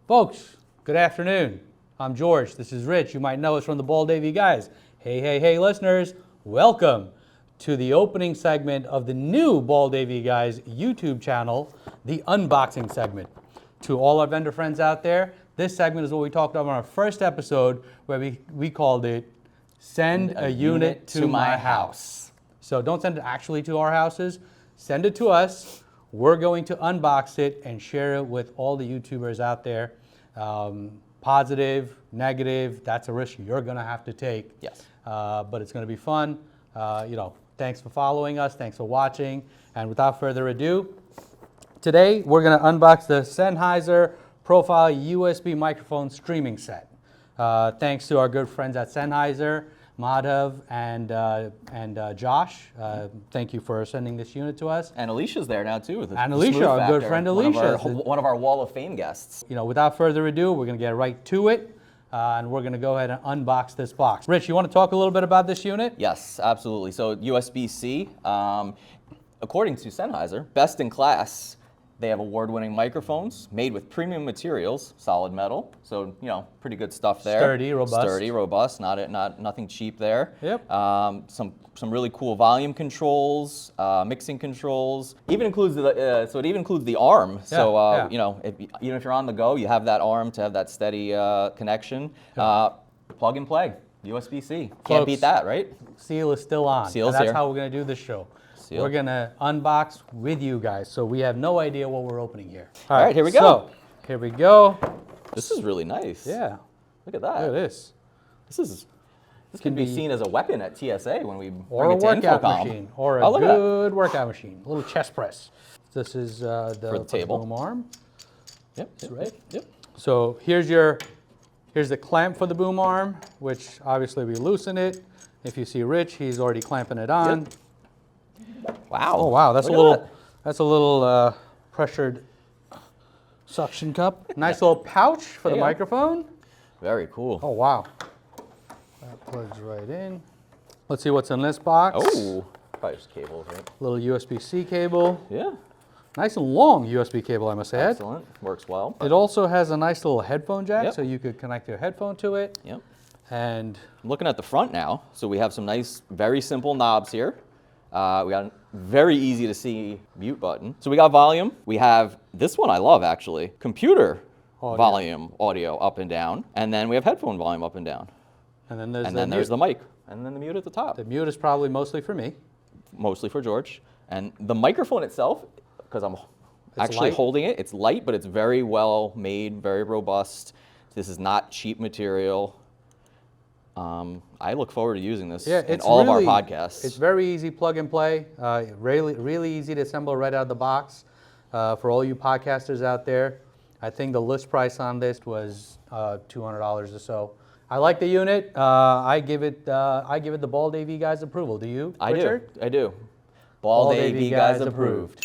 Folks, good afternoon. I'm George. This is Rich. You might know us from the BaldAVGuys. Hey, listeners. Welcome to the opening segment of the new BaldAVGuys YouTube channel, the unboxing segment. To all our vendor friends out there, this segment is what we talked about on our first episode where we called it Send a Unit to My House. So don't send it actually to our houses. Send it to us. We're going to unbox it and share it with all the YouTubers out there. Positive, negative, that's a risk you're going to have to take. Yes. But it's going to be fun. Thanks for following us. Thanks for watching. And without further ado, today we're going to unbox the Sennheiser Profile USB microphone streaming set. Thanks to our good friends at Sennheiser, BaldAV and Josh. Thank you for sending this unit to us. And Alicia's there now too. And Alicia, our good friend Alicia. One of our Wall of Fame guests. Without further ado, we're going to get right to it. And we're going to go ahead and unbox this box. Rich, you want to talk a little bit about this unit? Yes, absolutely. So USB-C, according to Sennheiser, best in class. They have award-winning microphones made with premium materials, solid metal. So pretty good stuff there. Sturdy, robust. Sturdy, robust. Nothing cheap there. Yep. Some really cool volume controls, mixing controls. Even includes it even includes the arm. Yeah, even if you're on the go, you have that arm to have that steady connection. Yeah. Plug and play, USB-C. Folks, Can't beat that, right? Seal is still on. Seal's and that's here. how we're going to do this show. Seal. We're going to unbox with you guys, so we have no idea what we're opening here. All right, here we go. So, here we go. This is really nice. Yeah. Look at that. Look at this. This can be seen as a weapon at TSA when we Or bring a it to workout Infocom. machine. Or a good workout machine. A little chest press. This is the table. boom arm. Yep. That's right. Yep. So here's the clamp for the boom arm, which obviously we loosen it. If you see Rich, he's already clamping it on. Yep. Wow. Oh wow, that's Look a little pressured suction cup. Nice little pouch for the There you go. microphone. Very cool. Oh wow. That plugs right in. Let's see what's in this box. Oh. Probably just cables, right? Little USB-C cable. Yeah. Nice and long USB cable, I must add. Excellent. Works well. It also has a nice little headphone jack, Yep. so you could connect your headphone to it. Yep. And I'm looking at the front now. So we have some nice, very simple knobs here. We got a very easy to see mute button. So we got volume. We have this one I love actually. Computer volume audio up and down. And then we have headphone volume up and down. and then there's There's the mic. And then the mute at the top. The mute is probably mostly for me. Mostly for George. And the microphone itself, because I'm actually light. holding it, it's light, but it's very well made, very robust. This is not cheap material. I look forward to using this in all of our podcasts. It's very easy plug and play. Really easy to assemble right out of the box. For all you podcasters out there, I think the list price on this was $200 or so. I like the unit. I give it the BaldAVGuys approval. Do you, Richard? I do. BaldAVGuys approved.